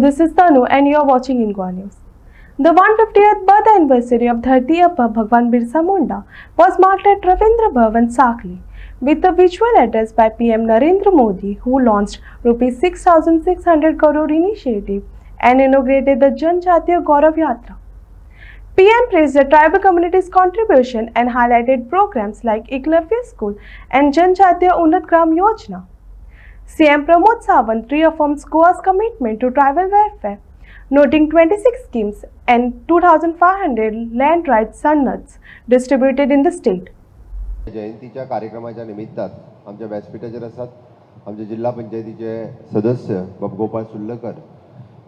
this is Tanu and you are watching Ingwa News. The 150th birth anniversary of Dharti Abba Bhagwan Birsa Munda was marked at Ravindra Bhavan, Sakli, with a visual address by PM Narendra Modi, who launched Rs 6,600 crore initiative and inaugurated the Janjatiya Gaurav Yatra. PM praised the tribal community's contribution and highlighted programs like Eklavya School and Janjatiya Unnat Gram Yojana. CM Pramod Sawant reaffirmed Goa's commitment to tribal welfare, noting 26 schemes and 2,500 land rights sonnets distributed in the state. जयंतीच्या कार्यक्रमाच्या निमित्तात आमच्या व्यासपीठाचेर आसात आमचे जिल्हा पंचायतीचे सदस्य बाबगोपाळ सुर्लकर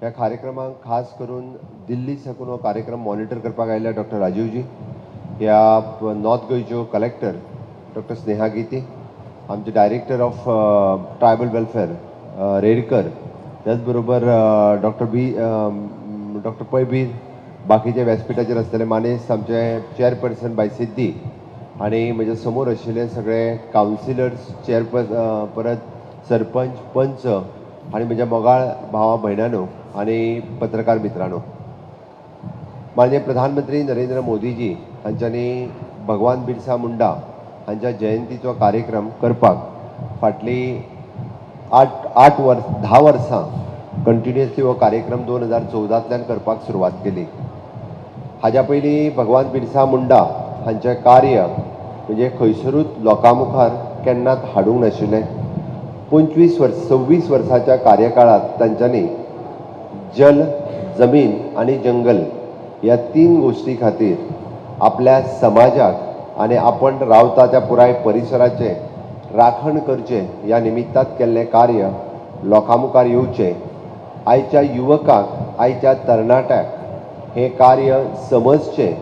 ह्या कार्यक्रमाक खास करून दिल्ली साकून हो कार्यक्रम मॉनिटर करपाक आयल्या डॉक्टर राजीवजी, ह्या नॉर्थ गोयच्यो कलेक्टर डॉक्टर स्नेहा गिती, आमचे director of tribal welfare Redkar, त्याचबरोबर डॉक्टर पैबीर, बाकीचे व्यासपीठाचेर आसतले मानेस, आमचे चेअरपर्सन बाय सिद्धी आणि म्हज्या समोर आशिल्ले सगळे कावन्सिलर्स, परत सरपंच, पंच आणि म्हज्या मोगाळ भावा भयणांनो आणि पत्रकार मित्रांनो, माननीय प्रधानमंत्री नरेंद्र मोदीजी हांच्यांनी भगवान बिरसा मुंडा हांच्या जयंतीचो कार्यक्रम करपाक फाटली 10 वर्सां कंटिन्युअसली हो कार्यक्रम 2014तल्यान करपाक सुरवात केली. हाज्या पयलीं भगवान बिरसा मुंडा हांचें कार्य म्हणजे खंयसरूच लोकां मुखार केन्नाच हाडूंक नाशिल्लें. 26 वर्साच्या कार्यकाळात तांच्यांनी जल, जमीन आणि जंगल ह्या 3 गोष्टी खातीर आपल्या समाजाक आणि आपण रावता त्या पुराय परिसराचे राखण करचे ह्या निमित्तात केल्लें कार्य लोकां मुखार येवचें, आयच्या युवकांक, आयच्या तरणाट्याक हें कार्य समजचें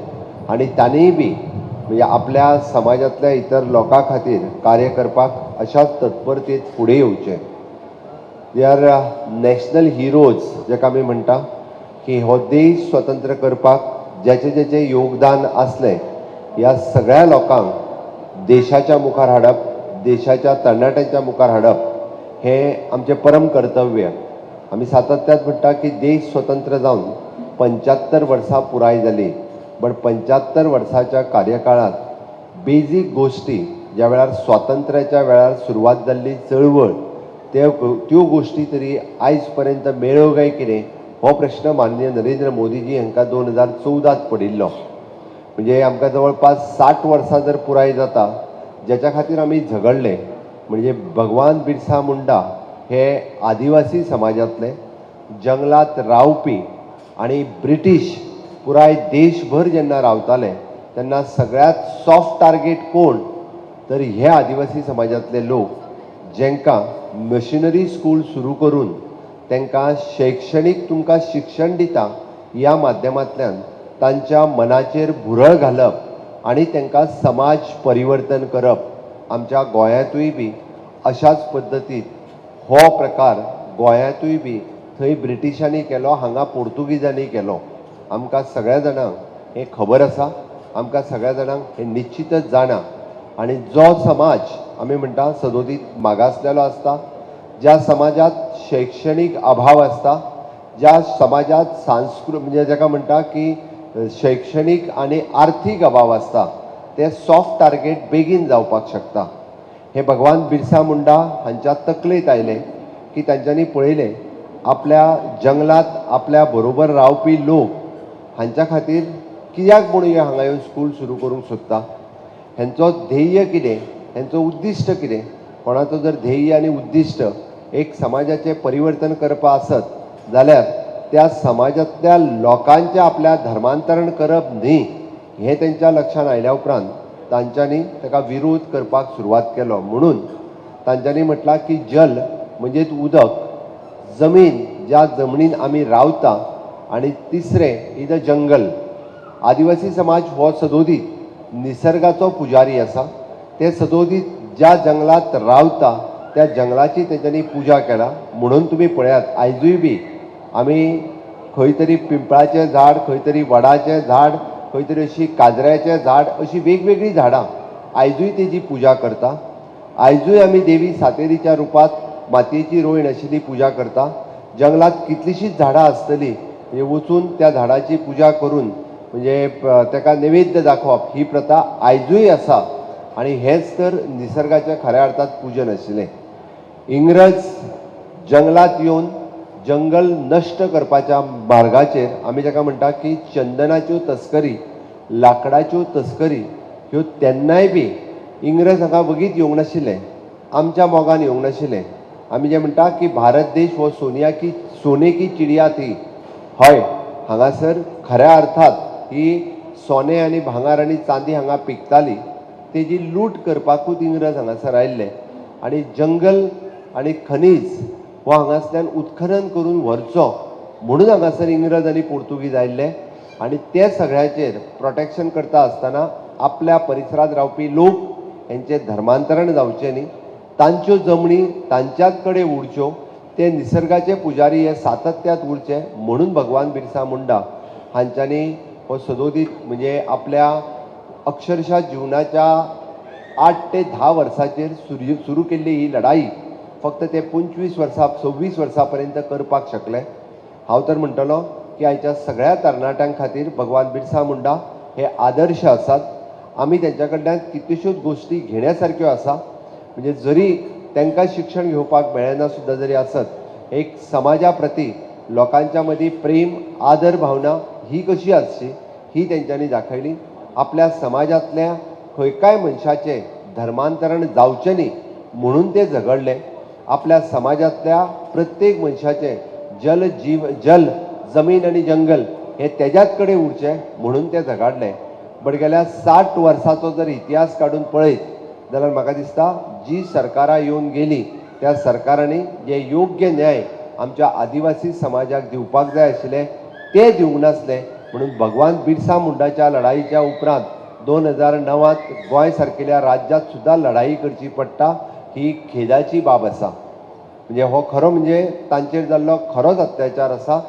आणि तांणीय बी म्हणजे आपल्या समाजातल्या इतर लोकां खातीर कार्य करपाक अशाच तत्परतेत फुडें येवचें. दे आर नॅशनल हिरोज जाका आमी म्हणटा की हो देश स्वतंत्र करपाक जेचें योगदान आसलें ह्या सगळ्या लोकांक देशाच्या मुखार हाडप, देशाच्या तरणाट्यांच्या मुखार हाडप हें आमचें परम कर्तव्य. आमी सातत्यान म्हणटा की देश स्वतंत्र जावन 75 वर्सां पुराय जाली, पण 75 वर्साच्या कार्यकाळात बेजीक गोष्टी ज्या वेळार स्वातंत्र्याच्या वेळार सुरवात जाल्ली चळवळ त्यो गोष्टी तरी आयज पर्यंत मेळ्ळ्यो काय कितें हो प्रश्न माननीय नरेंद्र मोदीजी हांकां 2014त पडिल्लो. म्हणजे आमकां जवळपास 60 वर्सां जर पुराय जाता ज्याच्या खातीर आमी झगडले, म्हणजे भगवान बिरसा मुंडा हे आदिवासी समाजातले जंगलात रावपी आणि ब्रिटीश पुराय देशभर जेन्ना रावताले तेन्ना सगळ्यात सॉफ्ट टार्गेट कोण तर हे आदिवासी समाजातले लोक, जेंकां मशिनरी स्कूल सुरू करून तांकां शैक्षणीक तुमकां शिक्षण दिता ह्या माध्यमांतल्यान तांच्या मनाचेर भुरळ घालप आणि तांकां समाज परिवर्तन करप. आमच्या गोंयांतूय बी अशाच पद्दतीत हो प्रकार गोंयांतूय बी थंय ब्रिटिशांनी केलो, हांगा पोर्तुगीजांनी केलो. आमकां सगळ्या जाणांक हें खबर आसा, आमकां सगळ्या जाणांक हें निश्चितच जाणा. आणि जो समाज आमी म्हणटा सदोदीत मागासलेलो आसता, ज्या समाजात शैक्षणीक अभाव आसता, ज्या समाजात म्हणजे जाका म्हणटा की शैक्षणीक आणि आर्थीक अभाव आसता, ते सॉफ्ट टार्गेट बेगीन जावपाक शकता. हे भगवान बिरसा मुंडा हांच्या तकलेंत आयलें की तांच्यांनी पळयलें आपल्या जंगलात आपल्या बरोबर रावपी लोक हांच्या खातीर कित्याक म्हणून हांगा येवन स्कूल सुरू करूंक सोदता, हेंचो ध्येय कितें, हेंचो उद्दिश्ट कितें. कोणाचो जर ध्येय आनी उद्दिश्ट एक समाजाचें परिवर्तन करपा आसत जाल्यार त्या समाजातल्या लोकांचें आपल्या धर्मांतरण करप न्ही हें तेंच्या लक्षांत आयल्या उपरांत तांच्यांनी ताका विरोध करपाक सुरवात केलो. म्हणून तांच्यांनी म्हटलां की जल म्हणजेच उदक, जमीन ज्या जमनीन आमी रावता आणि तिसरें इज द जंगल. आदिवासी समाज हो सदोदीत निसर्गाचो पुजारी आसा. ते सदोदीत ज्या जंगलात रावता त्या जंगलाची तेंच्यांनी पुजा केला. म्हणून तुमी पळयात आयजूय बी आमी खंय तरी पिंपळाचें झाड, खंय तरी वडाचें झाड, खंय तरी अशी काजऱ्याचें झाड, अशी वेगवेगळी झाडां आयजूय तेजी पुजा करता. आयजूय आमी देवी सातेरीच्या रुपांत मातयेची रोयण आशिल्ली पुजा करता. जंगलात कितलीशीच झाडां आसतली म्हणजे वचून त्या झाडाची पुजा करून म्हणजे ताका नैवेद्य दाखोवप ही प्रथा आयजूय आसा आणि हेच तर निसर्गाच्या खऱ्या अर्थात पूजन आशिल्लें. इंग्रज जंगलात येवन जंगल नश्ट करपाच्या मार्गाचेर आमी जाका म्हणटा की चंदनाच्यो तस्करी, लाकडाच्यो तस्करी ह्यो तेन्नाय बी इंग्रज हांगा वगीत येवंक नाशिल्ले, आमच्या मोगान येवंक नाशिल्ले. आमी जे म्हणटा की भारत देश हो सोने की चिडिया थी. हय, हांगासर खऱ्या अर्थात ही सोने आनी भांगार आनी चांदी हांगा पिकताली, तेजी लूट करपाकूच इंग्रज हांगासर आयिल्ले आनी जंगल आनी खनीज हो हांगासल्यान उत्खनन करून व्हरचो म्हणून हांगासर इंग्रज आनी पोर्तुगीज आयिल्ले आनी ते सगळ्याचेर प्रोटेक्शन करता आसतना आपल्या परिसरांत रावपी लोक हेंचें धर्मांतरण जावचें न्ही, तांच्यो जमनी तांच्याच कडेन उरच्यो, ते निसर्गाचे पुजारी हे सातत्यात उरचे म्हणून भगवान बिरसा मुंडा हांच्यांनी हो सदोदीत म्हणजे आपल्या अक्षरशः जिवनाच्या 8 ते 10 वर्सांचेर सुरू केल्ली ही लढाई फक्त ते 26 वर्सां पर्यंत करपाक शकले. हांव तर म्हणटलो की आयच्या सगळ्या तरणाट्यां खातीर भगवान बिरसा मुंडा हे आदर्श आसात. आमी तेंच्या कडल्यान कितल्योश्योच गोश्टी घेण्यासारक्यो आसा. म्हणजे जरी तांकां शिक्षण घेवपाक मेळना सुद्दां जरी आसत, एक समाजा प्रती लोकांच्या मदीं प्रेम आदर भावना ही कशी आसची ही तेंच्यांनी दाखयली. आपल्या समाजांतल्या खंयकाय मनशाचें धर्मांतरण जावचें न्ही म्हणून ते झगडले. आपल्या समाजांतल्या प्रत्येक मनशाचें जल जमीन आनी जंगल हे तेज्याच कडेन उरचें म्हणून ते झगडले. बट गेल्या 60 वर्सांचो जर इतिहास काडून पळयत जाल्यार म्हाका दिसता जी सरकारां येवन गेलीं त्या सरकारांनी जे योग्य न्याय आमच्या आदिवासी समाजाक दिवपाक जाय आशिल्ले ते दिवंक नासले. म्हणून भगवान बिरसा मुंडाच्या लढाईच्या उपरांत 2009त गोंय सारकेल्या राज्यात सुद्दां लढाई करची पडटा ही खेदाची बाब आसा. म्हणजे हो खरो म्हणजे तांचेर जाल्लो खरोच अत्याचार आसा.